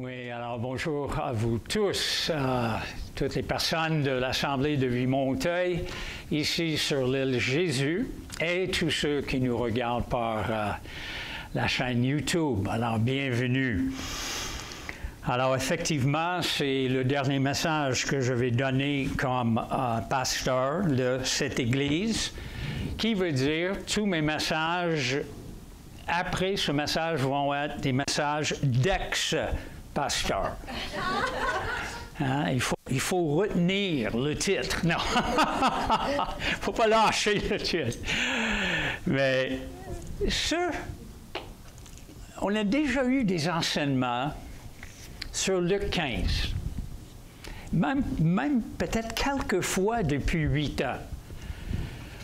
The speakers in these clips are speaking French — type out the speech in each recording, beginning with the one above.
Oui, alors bonjour à vous tous, toutes les personnes de l'Assemblée de Ville-Montreuil, ici sur l'île Jésus, et tous ceux qui nous regardent par la chaîne YouTube. Alors, bienvenue. Alors, effectivement, c'est le dernier message que je vais donner comme pasteur de cette Église, qui veut dire tous mes messages après ce message vont être des messages d'ex-pasteur. Hein? Il faut retenir le titre. Non, il ne faut pas lâcher le titre. Mais on a déjà eu des enseignements sur Luc 15. Même peut-être quelques fois depuis 8 ans.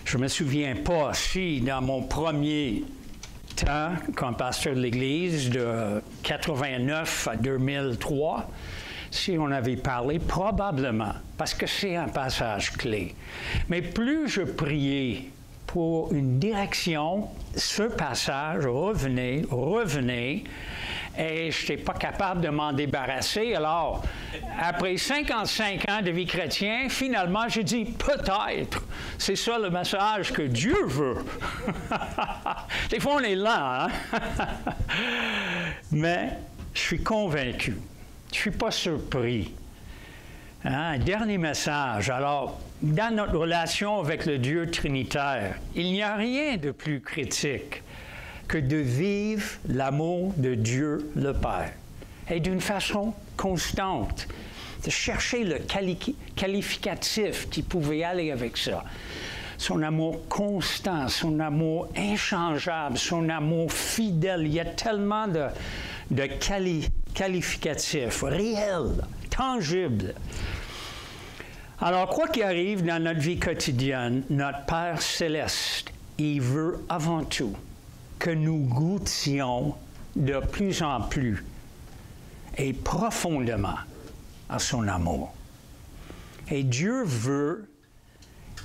Je ne me souviens pas si dans mon premier temps comme pasteur de l'Église de 89 à 2003, si on avait parlé, probablement, parce que c'est un passage clé. Mais plus je priais pour une direction, ce passage revenait, et je n'étais pas capable de m'en débarrasser. Alors, après 55 ans de vie chrétienne, finalement, j'ai dit, peut-être, c'est ça le message que Dieu veut. Des fois, on est là, hein? Mais je suis convaincu. Je ne suis pas surpris. Hein? Dernier message. Alors, dans notre relation avec le Dieu trinitaire, il n'y a rien de plus critique que de vivre l'amour de Dieu le Père. Et d'une façon constante, de chercher le qualificatif qui pouvait aller avec ça. Son amour constant, son amour inchangeable, son amour fidèle. Il y a tellement de qualificatifs réels, tangibles. Alors, quoi qu'il arrive dans notre vie quotidienne, notre Père céleste, il veut avant tout que nous goûtions de plus en plus et profondément à son amour. Et Dieu veut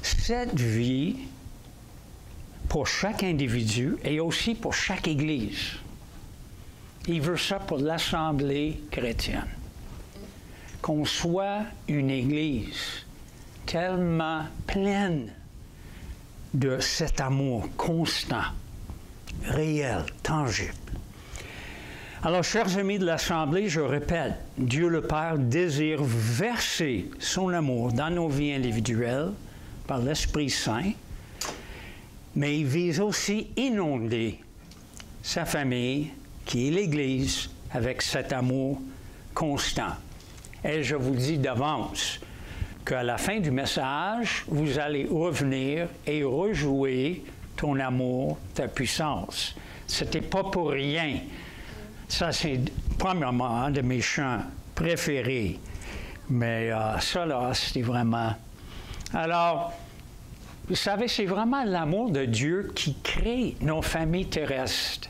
cette vie pour chaque individu et aussi pour chaque Église. Il veut ça pour l'Assemblée chrétienne. Qu'on soit une Église tellement pleine de cet amour constant, réel, tangible. Alors, chers amis de l'Assemblée, je répète, Dieu le Père désire verser son amour dans nos vies individuelles par l'Esprit Saint, mais il vise aussi inonder sa famille, qui est l'Église, avec cet amour constant. Et je vous dis d'avance qu'à la fin du message, vous allez revenir et rejouer ton amour, ta puissance. C'était pas pour rien. Ça, c'est premièrement un de mes chants préférés. Mais ça, là, c'était vraiment... Alors, vous savez, c'est vraiment l'amour de Dieu qui crée nos familles terrestres.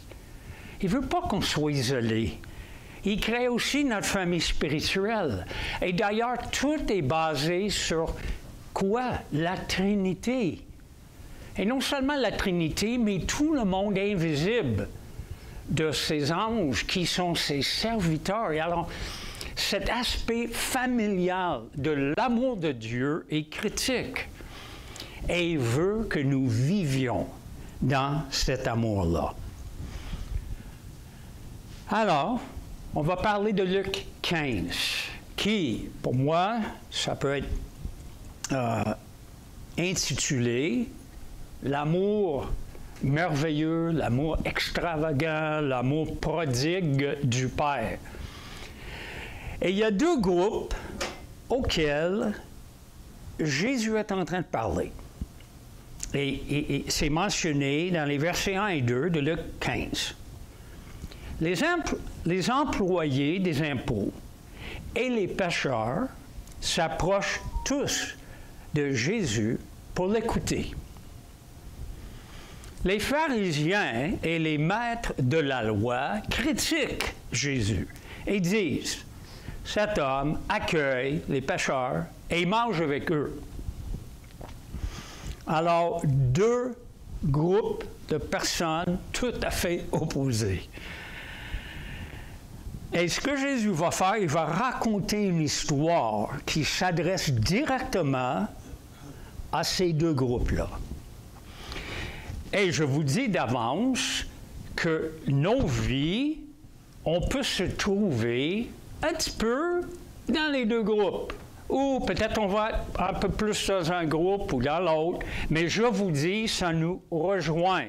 Il ne veut pas qu'on soit isolés. Il crée aussi notre famille spirituelle. Et d'ailleurs, tout est basé sur quoi? La Trinité. Et non seulement la Trinité, mais tout le monde invisible de ces anges qui sont ses serviteurs. Et alors, cet aspect familial de l'amour de Dieu est critique. Et il veut que nous vivions dans cet amour-là. Alors, on va parler de Luc 15, qui, pour moi, ça peut être intitulé « L'amour merveilleux, l'amour extravagant, l'amour prodigue du Père ». Et il y a deux groupes auxquels Jésus est en train de parler. Et c'est mentionné dans les versets 1 et 2 de Luc 15. Les employés des impôts et les pécheurs s'approchent tous de Jésus pour l'écouter. Les pharisiens et les maîtres de la loi critiquent Jésus et disent « Cet homme accueille les pécheurs et mange avec eux. » Alors, deux groupes de personnes tout à fait opposés. Et ce que Jésus va faire, il va raconter une histoire qui s'adresse directement à ces deux groupes-là. Et je vous dis d'avance que nos vies, on peut se trouver un petit peu dans les deux groupes. Ou peut-être on va être un peu plus dans un groupe ou dans l'autre, mais je vous dis, ça nous rejoint,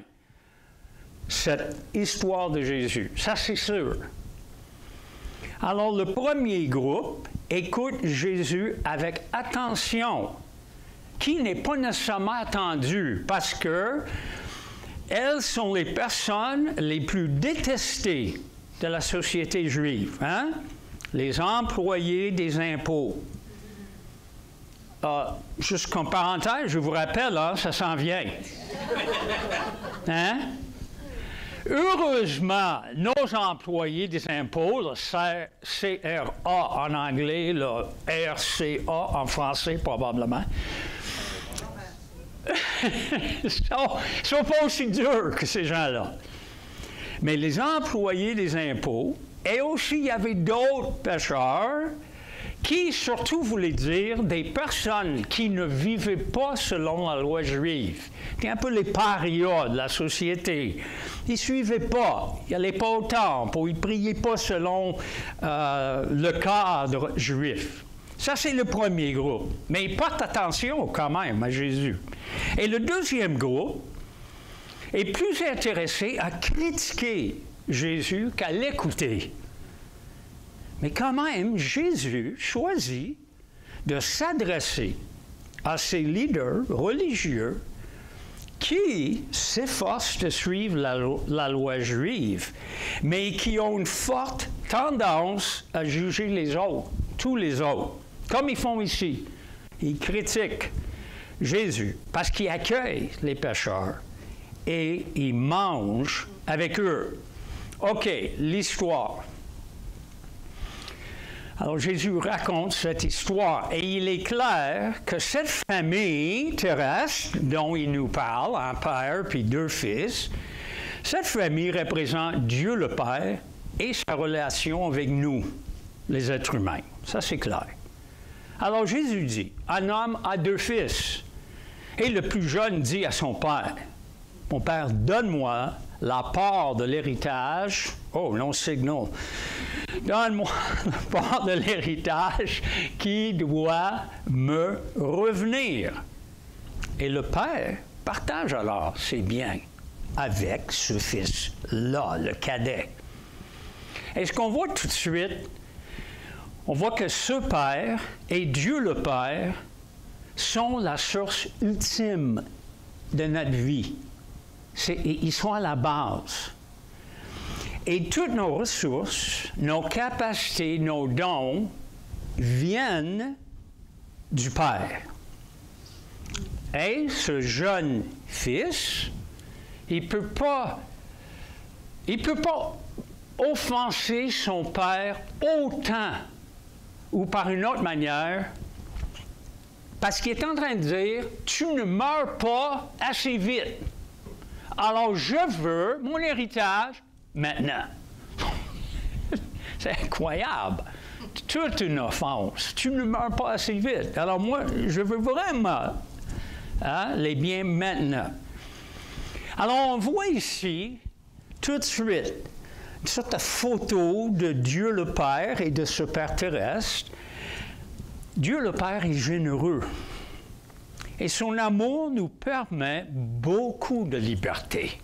cette histoire de Jésus. Ça, c'est sûr. Alors, le premier groupe écoute Jésus avec attention, qui n'est pas nécessairement attendu, parce que elles sont les personnes les plus détestées de la société juive, hein? Les employés des impôts. Juste comme parenthèse, je vous rappelle, hein, ça s'en vient. Hein? Heureusement, nos employés des impôts, le CRA en anglais, le RCA en français probablement, sont pas aussi durs que ces gens-là. Mais les employés des impôts, et aussi il y avait d'autres pécheurs qui surtout voulaient dire des personnes qui ne vivaient pas selon la loi juive. C'était un peu les parias de la société. Ils ne suivaient pas, ils n'allaient pas au temple, ou ils ne priaient pas selon le cadre juif. Ça, c'est le premier groupe. Mais ils portent attention quand même à Jésus. Et le deuxième groupe est plus intéressé à critiquer Jésus qu'à l'écouter. Mais quand même, Jésus choisit de s'adresser à ces leaders religieux qui s'efforcent de suivre la loi juive, mais qui ont une forte tendance à juger les autres, tous les autres, comme ils font ici. Ils critiquent Jésus parce qu'il accueille les pécheurs et il mange avec eux. OK, l'histoire. Alors Jésus raconte cette histoire et il est clair que cette famille terrestre dont il nous parle, un père puis deux fils, cette famille représente Dieu le Père et sa relation avec nous, les êtres humains. Ça, c'est clair. Alors Jésus dit, un homme a deux fils. Et le plus jeune dit à son père, « Mon père, donne-moi la part de l'héritage. » Oh, non signal. « Donne-moi la part de l'héritage qui doit me revenir. » Et le père partage alors ses biens avec ce fils-là, le cadet. Et ce qu'on voit tout de suite, on voit que ce Père et Dieu le Père sont la source ultime de notre vie. Ils sont à la base. Et toutes nos ressources, nos capacités, nos dons viennent du Père. Et ce jeune fils, il ne peut pas offenser son Père autant ou par une autre manière, parce qu'il est en train de dire, tu ne meurs pas assez vite. Alors je veux mon héritage maintenant. C'est incroyable. Toute une offense. Tu ne meurs pas assez vite. Alors moi, je veux vraiment les biens maintenant. Alors on voit ici, tout de suite, une sorte de photo de Dieu le Père et de ce Père terrestre. Dieu le Père est généreux. Et son amour nous permet beaucoup de liberté.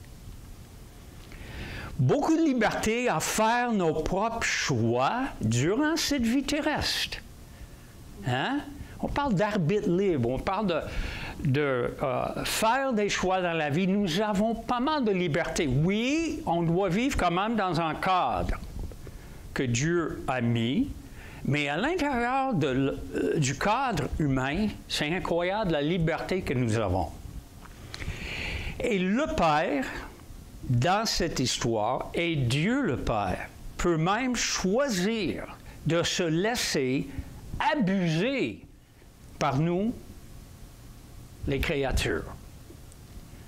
Beaucoup de liberté à faire nos propres choix durant cette vie terrestre. Hein? On parle d'arbitre libre, on parle de faire des choix dans la vie. Nous avons pas mal de liberté. Oui, on doit vivre quand même dans un cadre que Dieu a mis, mais à l'intérieur du cadre humain, c'est incroyable la liberté que nous avons. Et le Père, dans cette histoire, et Dieu le Père, peut même choisir de se laisser abuser par nous, les créatures.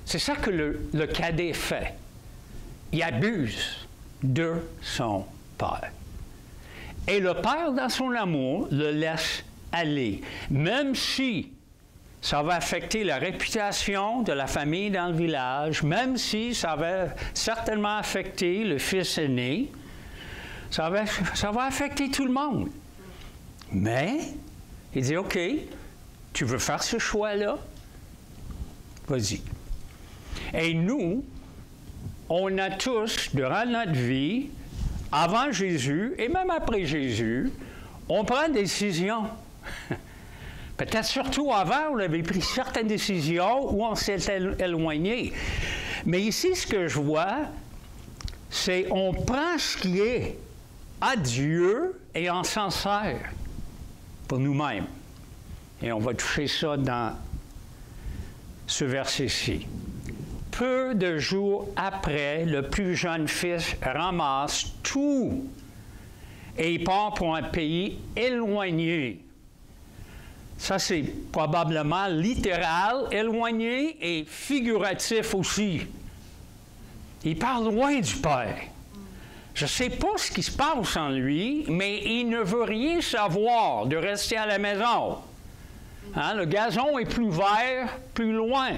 C'est ça que le cadet fait. Il abuse de son Père. Et le Père, dans son amour, le laisse aller. Même si ça va affecter la réputation de la famille dans le village, même si ça va certainement affecter le fils aîné, ça va affecter tout le monde. Mais, il dit, OK, tu veux faire ce choix-là? Vas-y. Et nous, on a tous, durant notre vie, avant Jésus et même après Jésus, on prend des décisions. Peut-être surtout avant, on avait pris certaines décisions où on s'est éloigné. Mais ici, ce que je vois, c'est on prend ce qui est à Dieu et on s'en sert pour nous-mêmes. Et on va toucher ça dans ce verset-ci. Peu de jours après, le plus jeune fils ramasse tout et il part pour un pays éloigné. Ça, c'est probablement littéral, éloigné et figuratif aussi. Il part loin du Père. Je ne sais pas ce qui se passe en lui, mais il ne veut rien savoir de rester à la maison. Hein? Le gazon est plus vert, plus loin.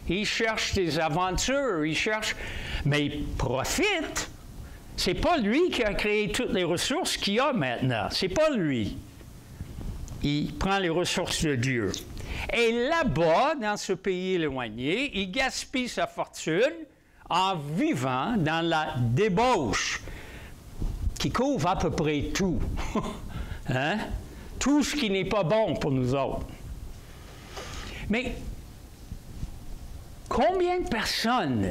Il cherche des aventures, il cherche... Mais il profite. C'est pas lui qui a créé toutes les ressources qu'il a maintenant. C'est pas lui. Il prend les ressources de Dieu. Et là-bas, dans ce pays éloigné, il gaspille sa fortune en vivant dans la débauche, qui couvre à peu près tout. Hein? Tout ce qui n'est pas bon pour nous autres. Mais combien de personnes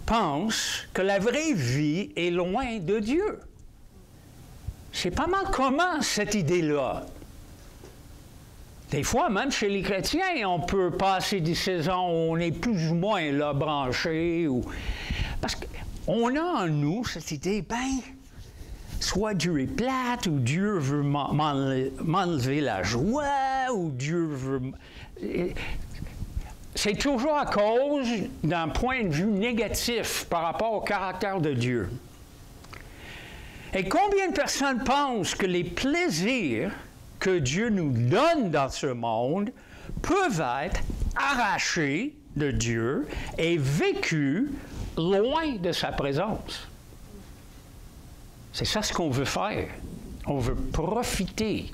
pensent que la vraie vie est loin de Dieu? C'est pas mal commun, cette idée-là. Des fois, même chez les chrétiens, on peut passer des saisons où on est plus ou moins là, branché. Parce qu'on a en nous cette idée, soit Dieu est plate, ou Dieu veut m'enlever la joie, ou Dieu veut... C'est toujours à cause d'un point de vue négatif par rapport au caractère de Dieu. Et combien de personnes pensent que les plaisirs que Dieu nous donne dans ce monde peuvent être arrachés de Dieu et vécus loin de sa présence? C'est ça ce qu'on veut faire. On veut profiter.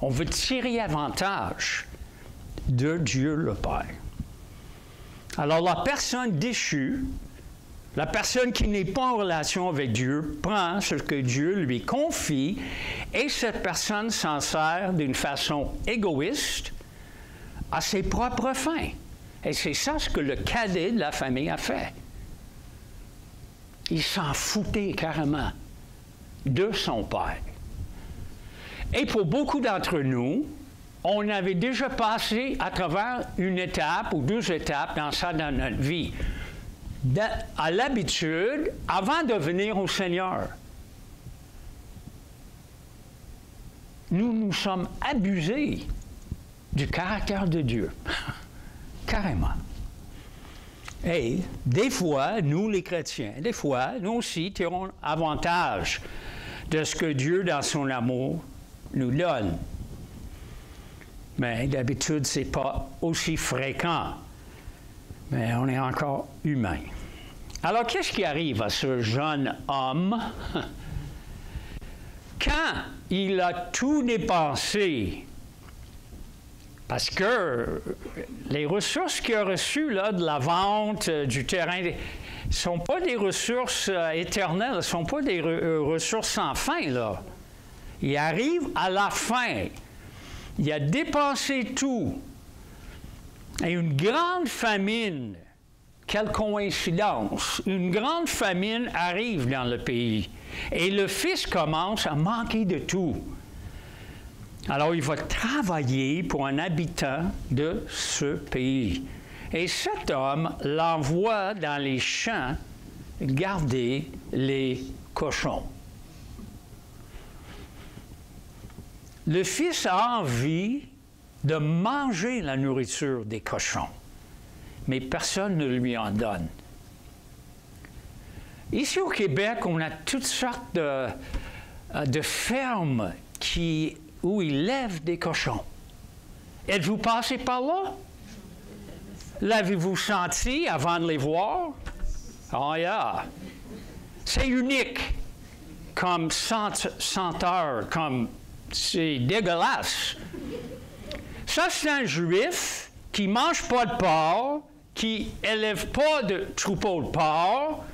On veut tirer avantage de Dieu le Père. Alors la personne déchue, la personne qui n'est pas en relation avec Dieu, prend ce que Dieu lui confie et cette personne s'en sert d'une façon égoïste à ses propres fins. Et c'est ça ce que le cadet de la famille a fait. Il s'en foutait carrément de son père. Et pour beaucoup d'entre nous, on avait déjà passé à travers une étape ou deux étapes dans ça dans notre vie. À l'habitude, avant de venir au Seigneur, nous nous sommes abusés du caractère de Dieu. Carrément. Et des fois, nous les chrétiens, des fois, nous aussi tirons avantage de ce que Dieu, dans son amour, nous donne. Mais d'habitude, ce n'est pas aussi fréquent. Mais on est encore humain. Alors, qu'est-ce qui arrive à ce jeune homme quand il a tout dépensé? Parce que les ressources qu'il a reçues là, de la vente du terrain ne sont pas des ressources éternelles, ne sont pas des ressources sans fin. Là. Il arrive à la fin. Il a dépensé tout. Et une grande famine, quelle coïncidence, une grande famine arrive dans le pays. Et le fils commence à manquer de tout. Alors, il va travailler pour un habitant de ce pays. Et cet homme l'envoie dans les champs garder les cochons. Le fils a envie de manger la nourriture des cochons, mais personne ne lui en donne. Ici au Québec, on a toutes sortes de ferme où ils lèvent des cochons. Êtes-vous passé par là? L'avez-vous senti avant de les voir? Oh yeah! C'est unique comme senteur, comme c'est dégueulasse. Ça, c'est un juif qui ne mange pas de porc, qui n'élève pas de troupeau de porc,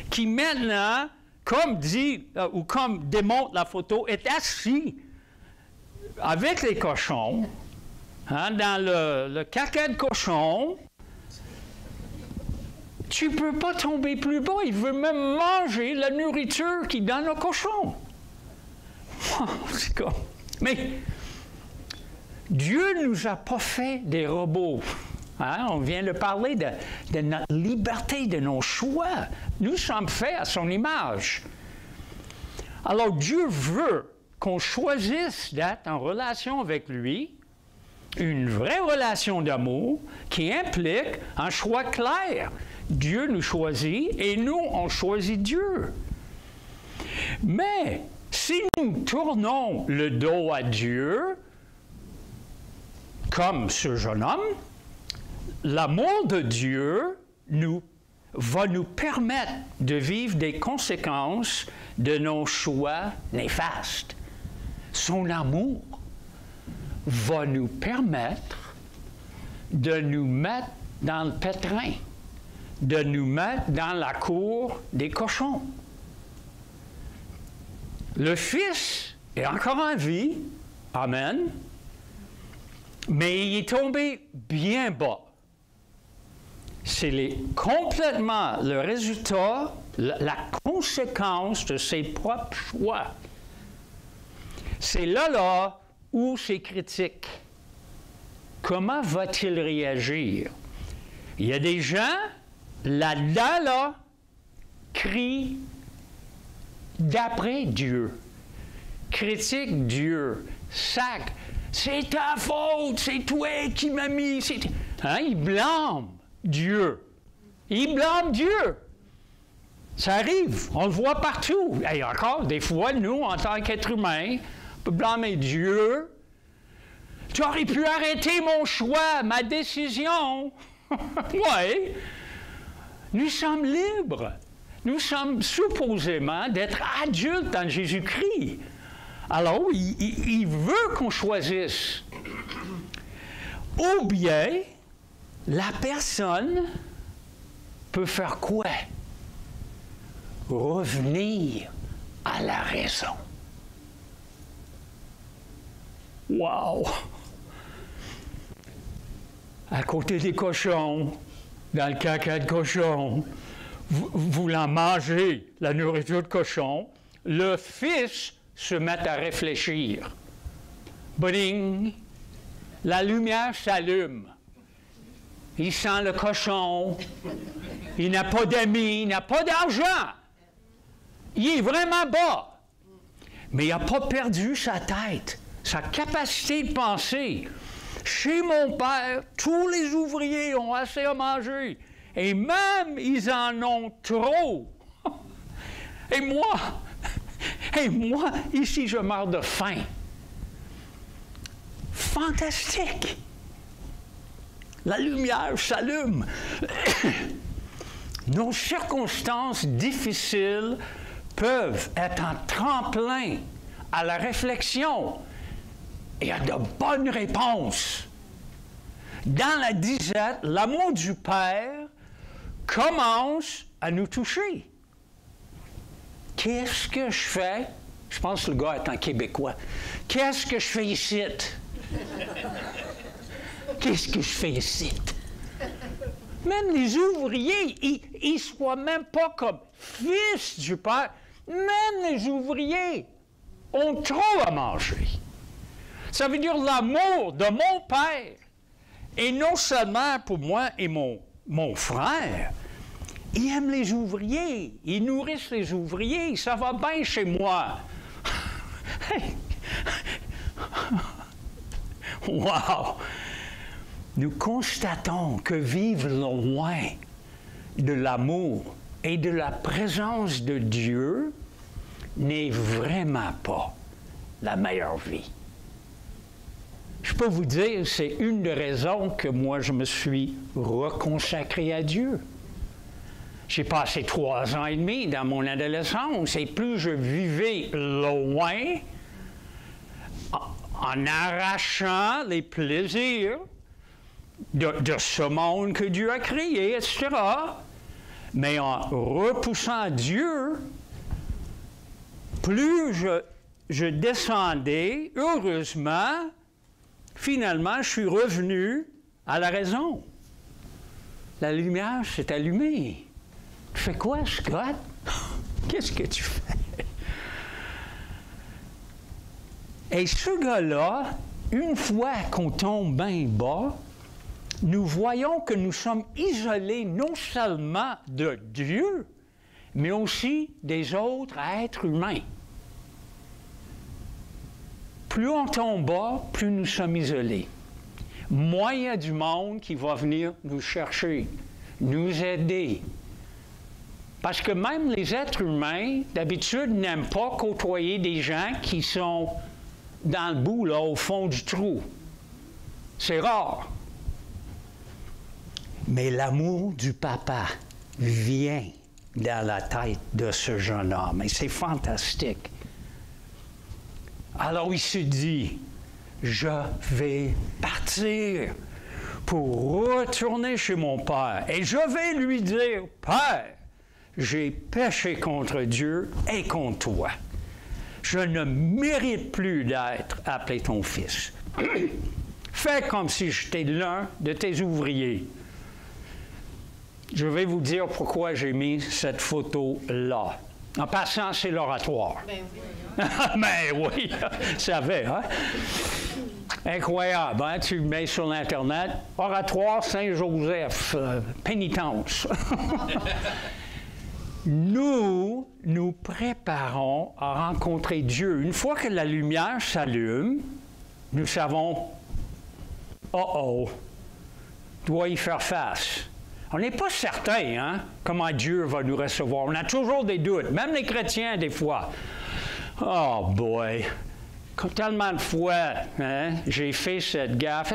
qui maintenant, comme dit ou comme démontre la photo, est assis avec les cochons, hein, dans le caca de cochon. Tu ne peux pas tomber plus bas. Il veut même manger la nourriture qu'il donne aux cochons. C'est comme... Mais Dieu ne nous a pas fait des robots. Hein? On vient de parler de notre liberté, de nos choix. Nous sommes faits à son image. Alors Dieu veut qu'on choisisse d'être en relation avec lui, une vraie relation d'amour qui implique un choix clair. Dieu nous choisit et nous, on choisit Dieu. Mais si nous tournons le dos à Dieu, comme ce jeune homme, l'amour de Dieu va nous permettre de vivre des conséquences de nos choix néfastes. Son amour va nous permettre de nous mettre dans le pétrin, de nous mettre dans la cour des cochons. Le Fils est encore en vie, amen, mais il est tombé bien bas. C'est complètement le résultat, la conséquence de ses propres choix. C'est là où c'est critique. Comment va-t-il réagir? Il y a des gens là, crient d'après Dieu, critique Dieu, sac, c'est ta faute, c'est toi qui m'as mis, hein? Il blâme Dieu. Il blâme Dieu. Ça arrive, on le voit partout. Et encore, des fois, nous, en tant qu'êtres humains, on peut blâmer Dieu. Tu aurais pu arrêter mon choix, ma décision. Oui. Nous sommes libres. Nous sommes supposément d'être adultes en Jésus-Christ. Alors, il veut qu'on choisisse. Ou bien, la personne peut faire quoi? Revenir à la raison. Wow! À côté des cochons, dans le caca de cochon, voulant manger la nourriture de cochon, le Fils se met à réfléchir. Bring! La lumière s'allume. Il sent le cochon. Il n'a pas d'amis, il n'a pas d'argent. Il est vraiment bas. Mais il n'a pas perdu sa tête, sa capacité de penser. Chez mon père, tous les ouvriers ont assez à manger. Et même, ils en ont trop. Et moi, ici, je meurs de faim. Fantastique! La lumière s'allume. Nos circonstances difficiles peuvent être un tremplin à la réflexion et à de bonnes réponses. Dans la disette, l'amour du Père commence à nous toucher. Qu'est-ce que je fais? Je pense que le gars est un Québécois. Qu'est-ce que je fais ici? Qu'est-ce que je fais ici? Même les ouvriers, ils ne soient même pas comme fils du Père. Même les ouvriers ont trop à manger. Ça veut dire l'amour de mon Père. Et non seulement pour moi et mon frère, il aime les ouvriers, il nourrissent les ouvriers, ça va bien chez moi. Wow! Nous constatons que vivre loin de l'amour et de la présence de Dieu n'est vraiment pas la meilleure vie. Je peux vous dire, c'est une des raisons que moi, je me suis reconsacré à Dieu. J'ai passé 3 ans et demi dans mon adolescence, et plus je vivais loin, en arrachant les plaisirs de ce monde que Dieu a créé, etc., mais en repoussant Dieu, plus je descendais, heureusement, finalement, je suis revenu à la raison. La lumière s'est allumée. Tu fais quoi, Scott? Qu'est-ce que tu fais? Et ce gars-là, une fois qu'on tombe bien bas, nous voyons que nous sommes isolés non seulement de Dieu, mais aussi des autres êtres humains. Plus on tombe bas, plus nous sommes isolés. Moins il y a du monde qui va venir nous chercher, nous aider. Parce que même les êtres humains, d'habitude, n'aiment pas côtoyer des gens qui sont dans le bout, là, au fond du trou. C'est rare. Mais l'amour du papa vient dans la tête de ce jeune homme. Et c'est fantastique. Alors il se dit, je vais partir pour retourner chez mon père. Et je vais lui dire, Père, j'ai péché contre Dieu et contre toi. Je ne mérite plus d'être appelé ton fils. Fais comme si j'étais l'un de tes ouvriers. Je vais vous dire pourquoi j'ai mis cette photo-là. En passant, c'est l'oratoire. Ben oui. Ben oui, ça fait, hein? Incroyable, hein? Tu le mets sur l'Internet. Oratoire Saint-Joseph, pénitence. Nous nous préparons à rencontrer Dieu. Une fois que la lumière s'allume, nous savons, oh, doit y faire face. On n'est pas certain, hein, comment Dieu va nous recevoir. On a toujours des doutes, même les chrétiens, des fois. Oh boy, tellement de fois, hein, j'ai fait cette gaffe.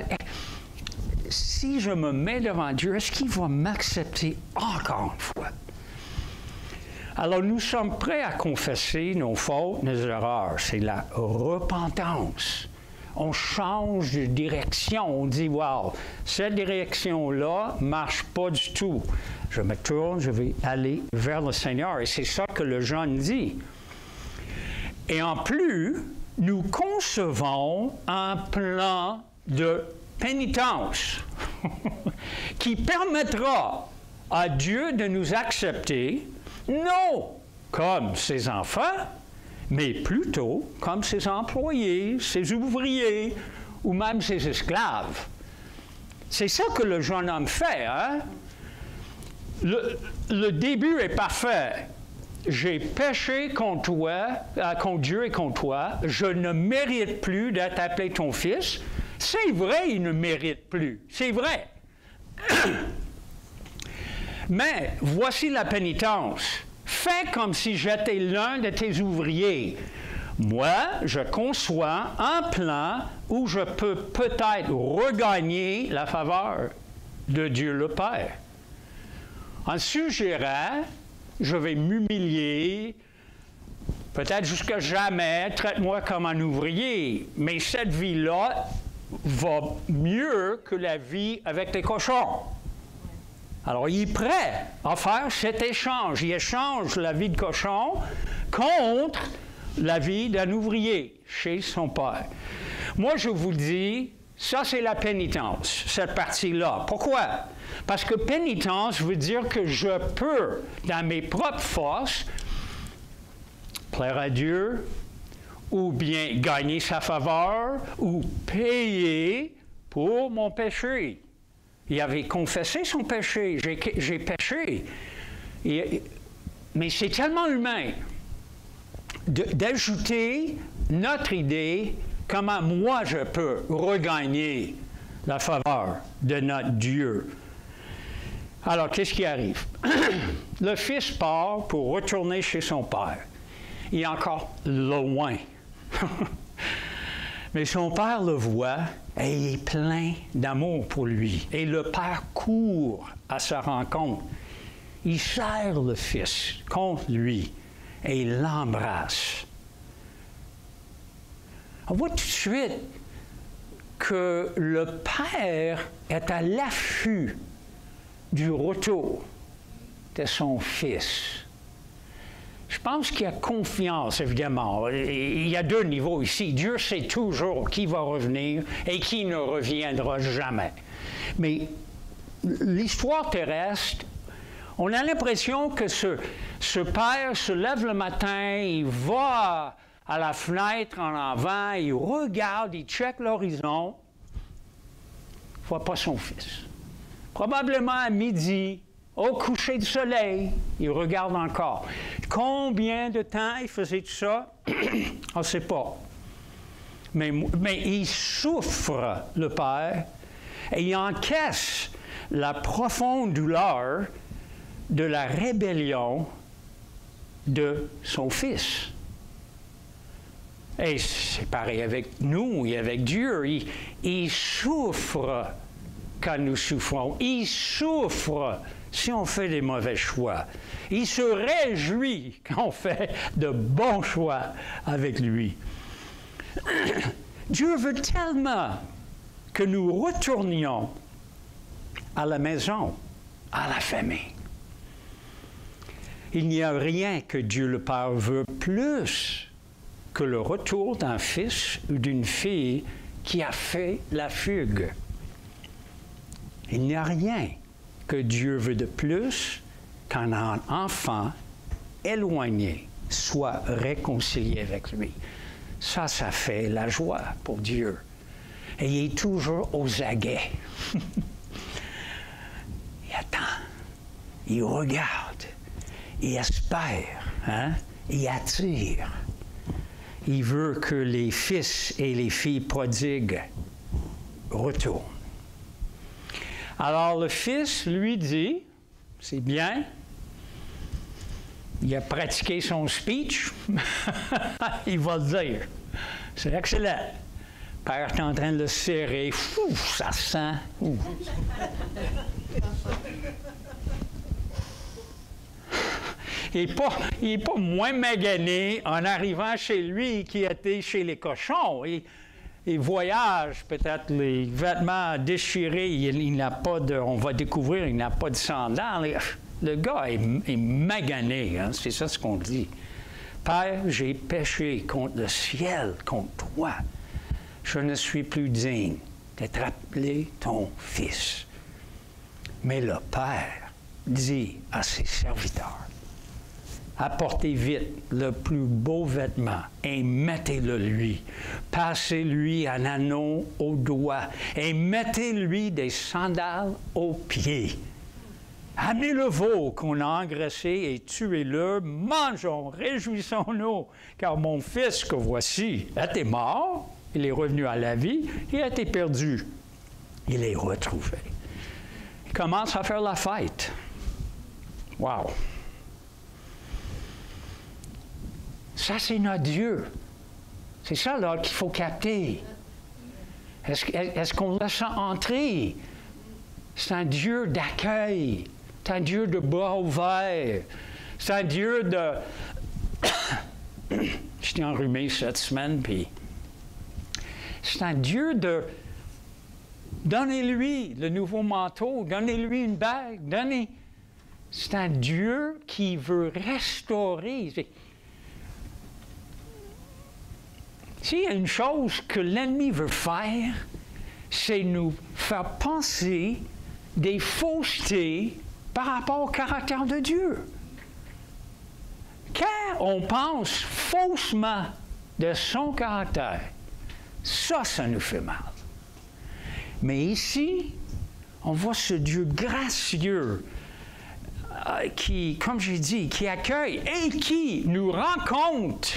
Si je me mets devant Dieu, est-ce qu'il va m'accepter encore une fois? Alors, nous sommes prêts à confesser nos fautes, nos erreurs. C'est la repentance. On change de direction. On dit, wow, cette direction-là ne marche pas du tout. Je me tourne, je vais aller vers le Seigneur. Et c'est ça que le jeune dit. Et en plus, nous concevons un plan de pénitence qui permettra à Dieu de nous accepter, non comme ses enfants, mais plutôt comme ses employés, ses ouvriers ou même ses esclaves. C'est ça que le jeune homme fait, hein? Le début est parfait. J'ai péché contre toi, contre Dieu et contre toi. Je ne mérite plus d'être appelé ton fils. C'est vrai, il ne mérite plus. C'est vrai. Mais voici la pénitence. Fais comme si j'étais l'un de tes ouvriers. Moi, je conçois un plan où je peux peut-être regagner la faveur de Dieu le Père. En suggérant, je vais m'humilier, peut-être jusqu'à jamais, traite-moi comme un ouvrier, mais cette vie-là va mieux que la vie avec les cochons. Alors, il est prêt à faire cet échange. Il échange la vie de cochon contre la vie d'un ouvrier chez son père. Moi, je vous dis, ça, c'est la pénitence, cette partie-là. Pourquoi? Parce que pénitence veut dire que je peux, dans mes propres forces, plaire à Dieu, ou bien gagner sa faveur, ou payer pour mon péché. Il avait confessé son péché. J'ai péché. Mais c'est tellement humain d'ajouter notre idée comment moi je peux regagner la faveur de notre Dieu. Alors, qu'est-ce qui arrive? Le fils part pour retourner chez son père. il est encore loin. Mais son père le voit et il est plein d'amour pour lui. Et le père court à sa rencontre. Il serre le fils contre lui et il l'embrasse. On voit tout de suite que le père est à l'affût du retour de son fils. Je pense qu'il y a confiance, évidemment. Il y a deux niveaux ici. Dieu sait toujours qui va revenir et qui ne reviendra jamais. Mais l'histoire terrestre, on a l'impression que ce père se lève le matin, il va à la fenêtre en avant, il regarde, il check l'horizon, il ne voit pas son fils. Probablement à midi, au coucher du soleil, il regarde encore. Combien de temps il faisait tout ça? On ne sait pas. Mais il souffre, le père, et il encaisse la profonde douleur de la rébellion de son fils. Et c'est pareil avec nous et avec Dieu. Il souffre quand nous souffrons. Il souffre si on fait des mauvais choix. Il se réjouit quand on fait de bons choix avec lui. Dieu veut tellement que nous retournions à la maison, à la famille. Il n'y a rien que Dieu le Père veut plus que le retour d'un fils ou d'une fille qui a fait la fugue. Il n'y a rien que Dieu veut de plus qu'un enfant éloigné soit réconcilié avec lui. Ça fait la joie pour Dieu. Et il est toujours aux aguets. Il attend, il regarde, il espère, hein? Il attire. Il veut que les fils et les filles prodigues retournent. Alors le fils lui dit, c'est bien, il a pratiqué son speech, il va le dire. C'est excellent. Le père est en train de le serrer, fou, ça sent. Ouh. Il n'est pas moins magané en arrivant chez lui qu'il était chez les cochons. Il voyage, peut-être les vêtements déchirés, il n'a pas de, on va découvrir, il n'a pas de sandales. Le gars est magané, hein? C'est ça ce qu'on dit. Père, j'ai péché contre le ciel, contre toi. Je ne suis plus digne d'être appelé ton fils. Mais le Père dit à ses serviteurs, apportez vite le plus beau vêtement et mettez-le lui. Passez-lui un anneau au doigt et mettez-lui des sandales aux pieds. Amenez le veau qu'on a engraissé et tuez-le. Mangeons, réjouissons-nous, car mon fils que voici était mort, il est revenu à la vie, il a été perdu, il est retrouvé. Il commence à faire la fête. Wow! Ça, c'est notre Dieu. C'est ça, là, qu'il faut capter. Est-ce qu'on laisse ça entrer? C'est un Dieu d'accueil. C'est un Dieu de bras ouverts. C'est un Dieu de... J'étais enrhumé cette semaine, puis... C'est un Dieu de... Donnez-lui le nouveau manteau, donnez-lui une bague, donnez... C'est un Dieu qui veut restaurer... S'il y a une chose que l'ennemi veut faire, c'est nous faire penser des faussetés par rapport au caractère de Dieu. Quand on pense faussement de son caractère, ça nous fait mal. Mais ici, on voit ce Dieu gracieux qui, comme j'ai dit, qui accueille et qui nous rencontre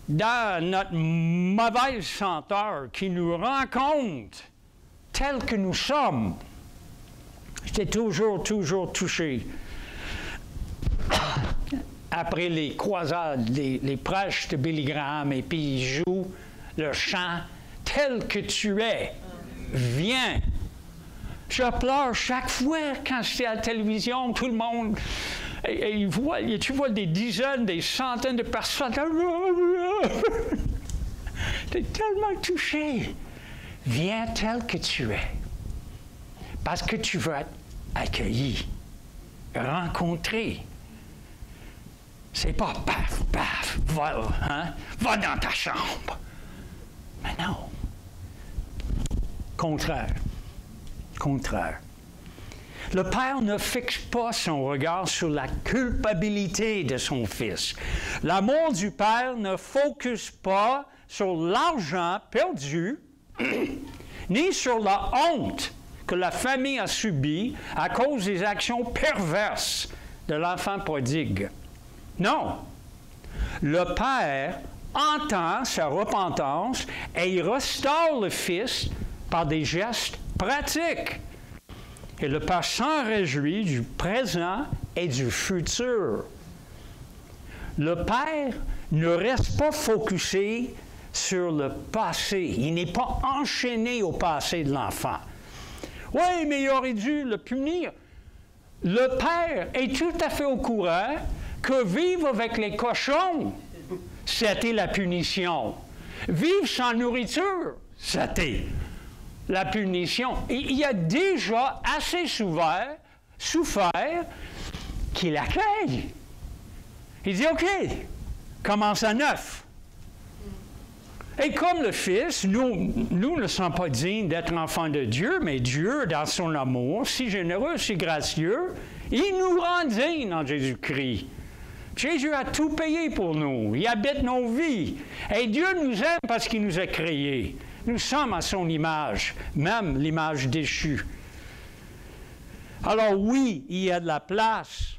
dans notre mauvaise senteur, qui nous rencontre tels que nous sommes. J'étais toujours touché après les croisades, les prêches de Billy Graham, et puis il joue le chant « Tel que tu es, viens ». Je pleure chaque fois quand c'est à la télévision, tout le monde, et tu vois des dizaines, des centaines de personnes. Tu es tellement touché. Viens tel que tu es. Parce que tu veux être accueilli, rencontré. C'est pas paf, paf, va dans ta chambre. Mais non. Contraire. Contraire. Le Père ne fixe pas son regard sur la culpabilité de son Fils. L'amour du Père ne focus pas sur l'argent perdu, ni sur la honte que la famille a subie à cause des actions perverses de l'enfant prodigue. Non. Le Père entend sa repentance et il restaure le Fils par des gestes pratiques. Et le Père s'en réjouit du présent et du futur. Le Père ne reste pas focusé sur le passé. Il n'est pas enchaîné au passé de l'enfant. Oui, mais il aurait dû le punir. Le Père est tout à fait au courant que vivre avec les cochons, c'était la punition. Vivre sans nourriture, c'était la punition. Et il a déjà assez souffert qu'il accueille. Il dit, OK, commence à neuf. Et comme le Fils, nous ne sommes pas dignes d'être enfants de Dieu, mais Dieu, dans son amour, si généreux, si gracieux, il nous rend dignes en Jésus-Christ. Jésus a tout payé pour nous. Il habite nos vies. Et Dieu nous aime parce qu'il nous a créés. Nous sommes à son image, même l'image déchue. Alors oui, il y a de la place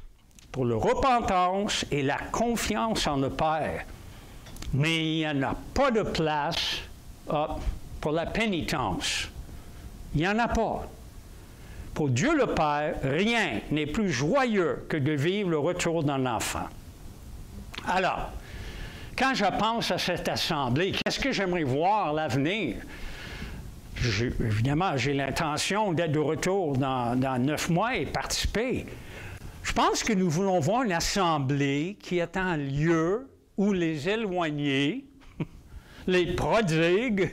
pour la repentance et la confiance en le Père. Mais il n'y en a pas de place pour la pénitence. Il n'y en a pas. Pour Dieu le Père, rien n'est plus joyeux que de vivre le retour d'un enfant. Alors, quand je pense à cette assemblée, qu'est-ce que j'aimerais voir à l'avenir? Évidemment, j'ai l'intention d'être de retour dans 9 mois et participer. Je pense que nous voulons voir une assemblée qui est un lieu où les éloignés, les prodigues,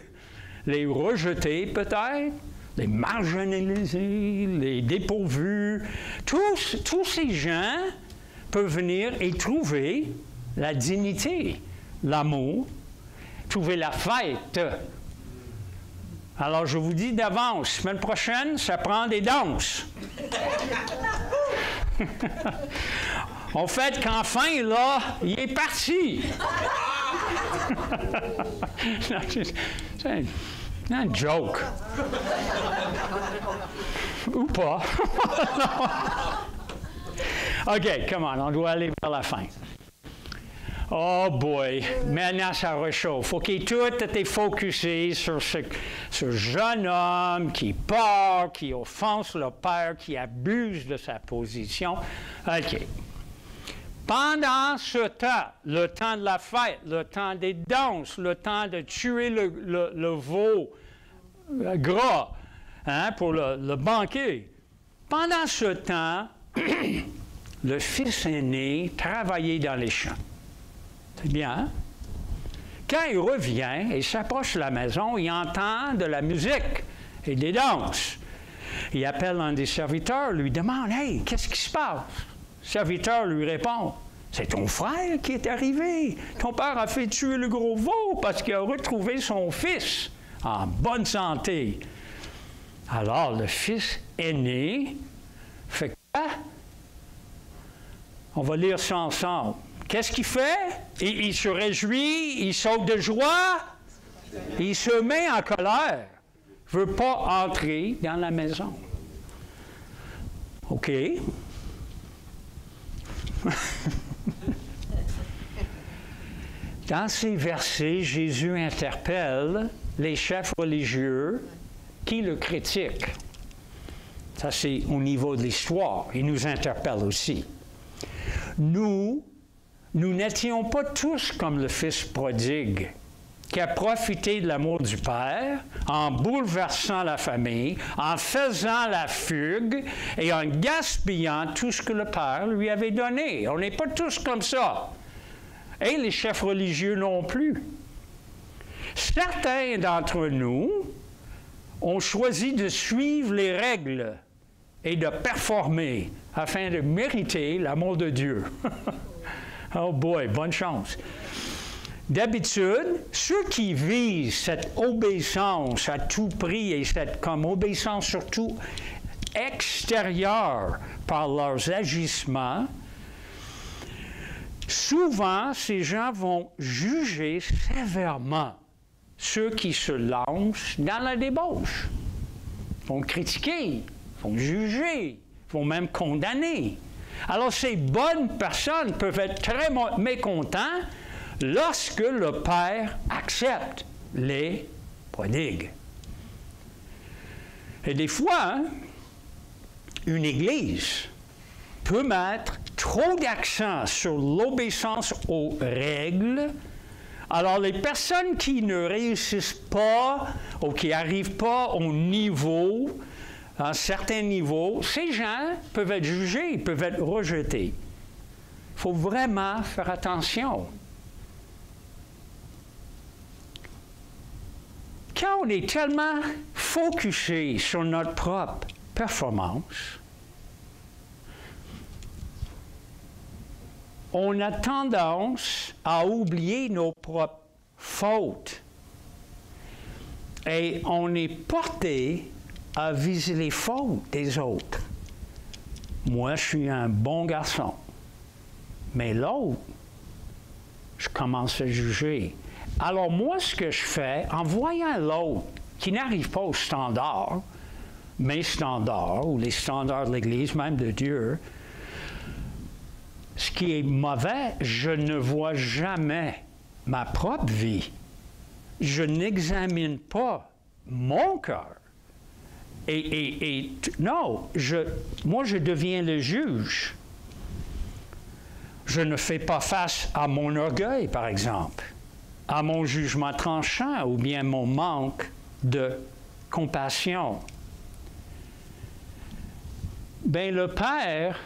les rejetés peut-être, les marginalisés, les dépourvus, tous ces gens peuvent venir et trouver la dignité, l'amour, trouver la fête. Alors je vous dis d'avance, semaine prochaine, ça prend des danses. En fait, qu'enfin, là, il est parti. C'est un joke. Ou pas. OK, come on, on doit aller vers la fin. Oh boy, maintenant ça réchauffe. OK, tout était focusé sur ce jeune homme qui part, qui offense le Père, qui abuse de sa position. OK. Pendant ce temps, le temps de la fête, le temps des danses, le temps de tuer le veau gras pour le banquet, pendant ce temps, le fils aîné travaillait dans les champs. C'est bien, hein? Quand il revient et s'approche de la maison, il entend de la musique et des danses. Il appelle un des serviteurs, lui demande « Hey, qu'est-ce qui se passe? » Le serviteur lui répond « C'est ton frère qui est arrivé. Ton père a fait tuer le gros veau parce qu'il a retrouvé son fils en bonne santé. » Alors, le fils aîné fait quoi? On va lire ça ensemble. Qu'est-ce qu'il fait? Il se réjouit, il saute de joie, il se met en colère. Il ne veut pas entrer dans la maison. OK. Dans ces versets, Jésus interpelle les chefs religieux qui le critiquent. Ça, c'est au niveau de l'histoire. Il nous interpelle aussi. Nous nous n'étions pas tous comme le fils prodigue, qui a profité de l'amour du Père en bouleversant la famille, en faisant la fugue et en gaspillant tout ce que le Père lui avait donné. On n'est pas tous comme ça. Et les chefs religieux non plus. Certains d'entre nous ont choisi de suivre les règles et de performer afin de mériter l'amour de Dieu. Oh boy, bonne chance. D'habitude, ceux qui visent cette obéissance à tout prix et cette comme obéissance surtout extérieure par leurs agissements, souvent ces gens vont juger sévèrement ceux qui se lancent dans la débauche. Ils vont critiquer, vont juger, vont même condamner. Alors ces bonnes personnes peuvent être très mécontents lorsque le Père accepte les prodigues. Et des fois, une Église peut mettre trop d'accent sur l'obéissance aux règles. Alors, les personnes qui ne réussissent pas ou qui n'arrivent pas au niveau, à un certain niveau, ces gens peuvent être jugés, peuvent être rejetés. Il faut vraiment faire attention. Quand on est tellement focusé sur notre propre performance, on a tendance à oublier nos propres fautes. Et on est porté à viser les fautes des autres. Moi, je suis un bon garçon. Mais l'autre, je commence à juger. Alors moi, ce que je fais, en voyant l'autre qui n'arrive pas aux standards, mes standards, ou les standards de l'Église, même de Dieu, ce qui est mauvais, je ne vois jamais ma propre vie. Je n'examine pas mon cœur. Non, moi, je deviens le juge. Je ne fais pas face à mon orgueil, par exemple, à mon jugement tranchant ou bien mon manque de compassion. Bien, le Père,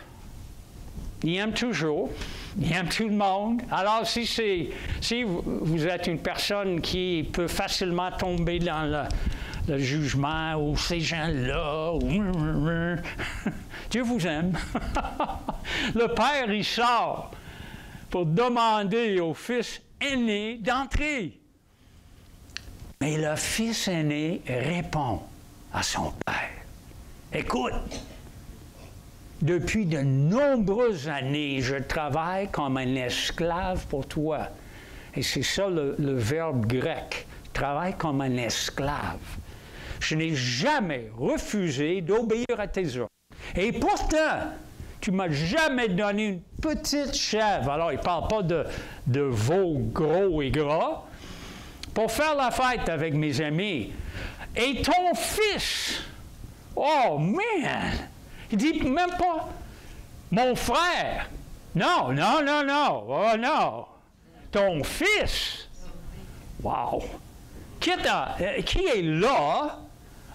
il aime toujours, il aime tout le monde. Alors, si vous êtes une personne qui peut facilement tomber dans le jugement ou ces gens-là, Dieu vous aime. Le Père, il sort pour demander au fils aîné d'entrer. Mais le fils aîné répond à son père. Écoute, depuis de nombreuses années, je travaille comme un esclave pour toi. Et c'est ça le verbe grec, travaille comme un esclave. Je n'ai jamais refusé d'obéir à tes ordres. Et pourtant, tu ne m'as jamais donné une petite chèvre. Alors, il ne parle pas de veau gros et gras. Pour faire la fête avec mes amis. Et ton fils, oh man! Il dit même pas mon frère. Non, non, non, non. Oh non. Ton fils. Wow. Qui est là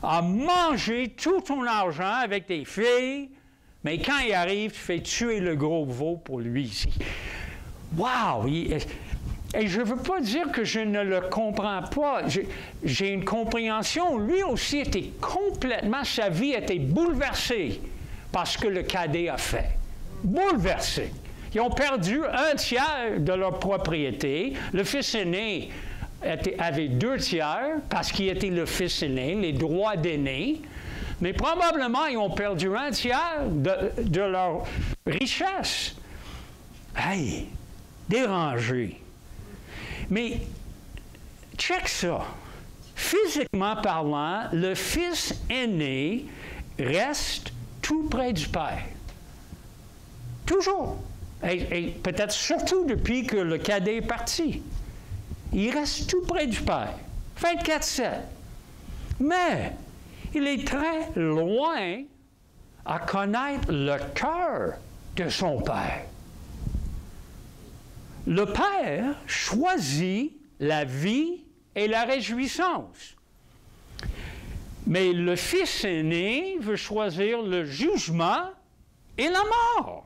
à manger tout ton argent avec tes filles, mais quand il arrive, tu fais tuer le gros veau pour lui ici. Wow! Et je ne veux pas dire que je ne le comprends pas. J'ai une compréhension. Lui aussi était complètement, sa vie était bouleversée par ce que le cadet a fait. Bouleversée. Ils ont perdu 1/3 de leur propriété. Le fils aîné avait 2/3 parce qu'il était le fils aîné, les droits d'aîné. Mais probablement, ils ont perdu 1/3 de leur richesse. Hey! Dérangé. Mais, check ça. Physiquement parlant, le fils aîné reste tout près du père. Toujours. Et peut-être surtout depuis que le cadet est parti. Il reste tout près du père. 24/7. Mais, il est très loin à connaître le cœur de son père. Le Père choisit la vie et la réjouissance. Mais le Fils aîné veut choisir le jugement et la mort.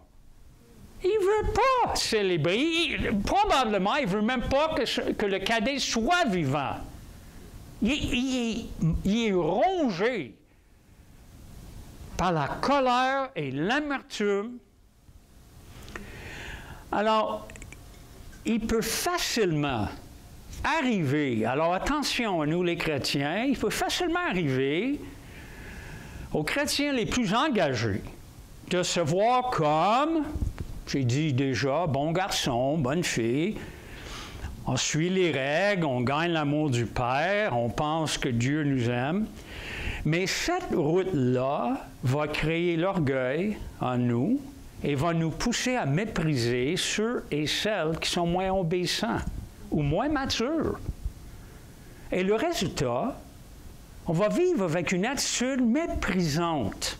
Il ne veut pas célébrer. Probablement, il ne veut même pas que le cadet soit vivant. Il est rongé par la colère et l'amertume. Alors, il peut facilement arriver, alors attention à nous les chrétiens, il peut facilement arriver aux chrétiens les plus engagés de se voir comme, j'ai dit déjà, bon garçon, bonne fille, on suit les règles, on gagne l'amour du Père, on pense que Dieu nous aime, mais cette route-là va créer l'orgueil en nous et va nous pousser à mépriser ceux et celles qui sont moins obéissants ou moins matures. Et le résultat, on va vivre avec une attitude méprisante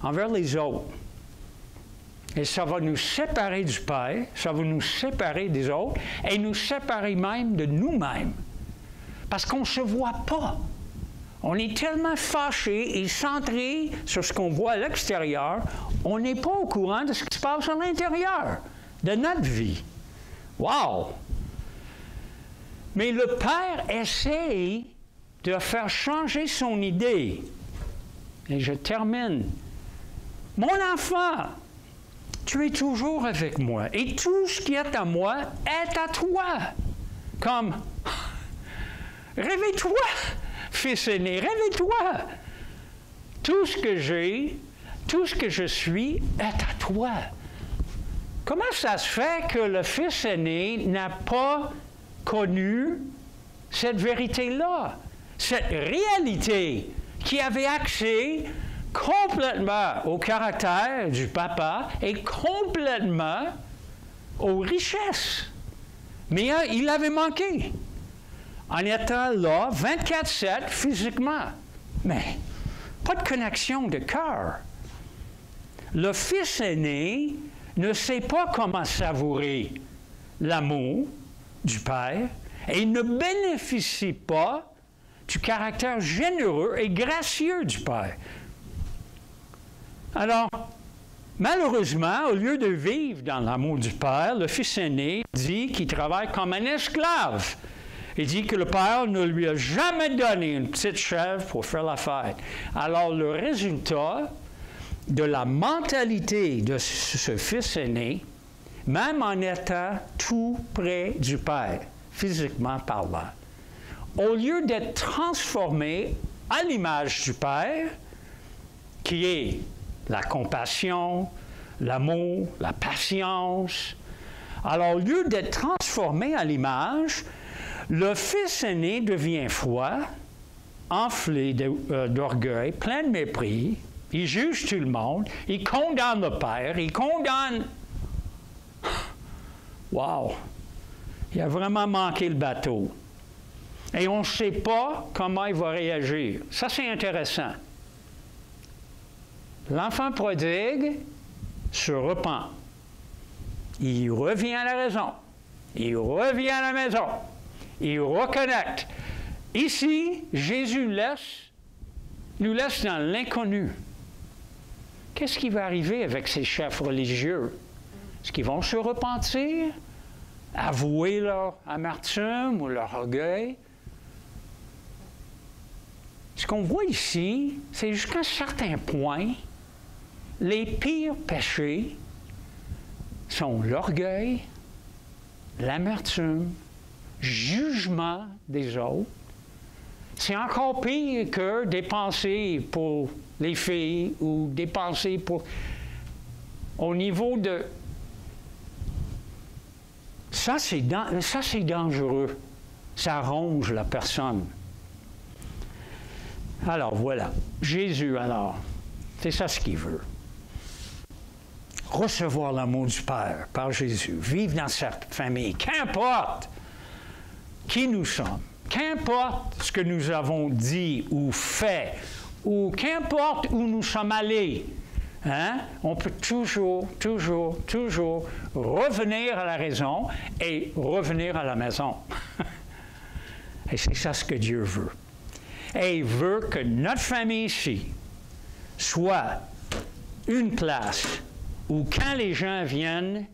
envers les autres. Et ça va nous séparer du Père, ça va nous séparer des autres, et nous séparer même de nous-mêmes. Parce qu'on ne se voit pas. On est tellement fâché et centré sur ce qu'on voit à l'extérieur, on n'est pas au courant de ce qui se passe à l'intérieur de notre vie. Wow! Mais le Père essaye de faire changer son idée. Et je termine. Mon enfant, tu es toujours avec moi, et tout ce qui est à moi est à toi. Comme, réveille-toi, fils aîné, réveille-toi. Tout ce que j'ai, tout ce que je suis est à toi. Comment ça se fait que le fils aîné n'a pas connu cette vérité-là, cette réalité qui avait accès complètement au caractère du papa et complètement aux richesses. Mais il avait manqué en étant là 24/7 physiquement, mais pas de connexion de cœur. Le fils aîné ne sait pas comment savourer l'amour du Père et il ne bénéficie pas du caractère généreux et gracieux du Père. Alors, malheureusement, au lieu de vivre dans l'amour du Père, le fils aîné dit qu'il travaille comme un esclave. Il dit que le Père ne lui a jamais donné une petite chèvre pour faire la fête. Alors, le résultat de la mentalité de ce fils aîné, même en étant tout près du Père, physiquement parlant, au lieu d'être transformé à l'image du Père, qui est la compassion, l'amour, la patience, alors au lieu d'être transformé à l'image, le fils aîné devient froid, enflé d'orgueil, plein de mépris, il juge tout le monde, il condamne le Père, il condamne... Wow! Il a vraiment manqué le bateau. Et on ne sait pas comment il va réagir. Ça, c'est intéressant. L'enfant prodigue se repent. Il revient à la raison. Il revient à la maison. Il reconnecte. Ici, Jésus nous laisse dans l'inconnu. Qu'est-ce qui va arriver avec ces chefs religieux? Est-ce qu'ils vont se repentir? Avouer leur amertume ou leur orgueil? Ce qu'on voit ici, c'est jusqu'à un certain point, les pires péchés sont l'orgueil, l'amertume, jugement des autres. C'est encore pire que dépenser pour les filles ou dépenser pour... Au niveau de... Ça, c'est dangereux. Ça ronge la personne. Alors, voilà. Jésus, alors, c'est ça ce qu'il veut. Recevoir l'amour du Père par Jésus. Vivre dans sa famille. Qu'importe qui nous sommes. Qu'importe ce que nous avons dit ou fait. Ou qu'importe où nous sommes allés. Hein? On peut toujours revenir à la raison et revenir à la maison. Et c'est ça ce que Dieu veut. Et il veut que notre famille ici soit une place où quand les gens viennent,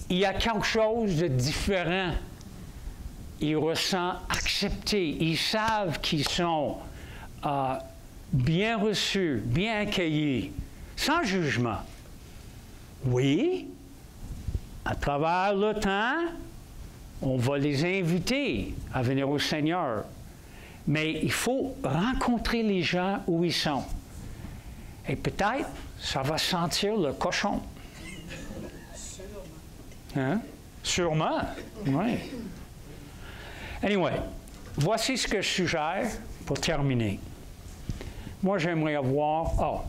il y a quelque chose de différent. Ils ressentent acceptés. Ils savent qu'ils sont bien reçus, bien accueillis, sans jugement. Oui, à travers le temps, on va les inviter à venir au Seigneur. Mais il faut rencontrer les gens où ils sont. Et peut-être, ça va sentir le cochon. Hein? Sûrement, oui. Anyway, voici ce que je suggère pour terminer. Moi, j'aimerais avoir... Oh,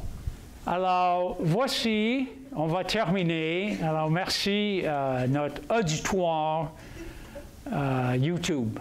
alors, voici, on va terminer. Alors, merci à notre auditoire YouTube.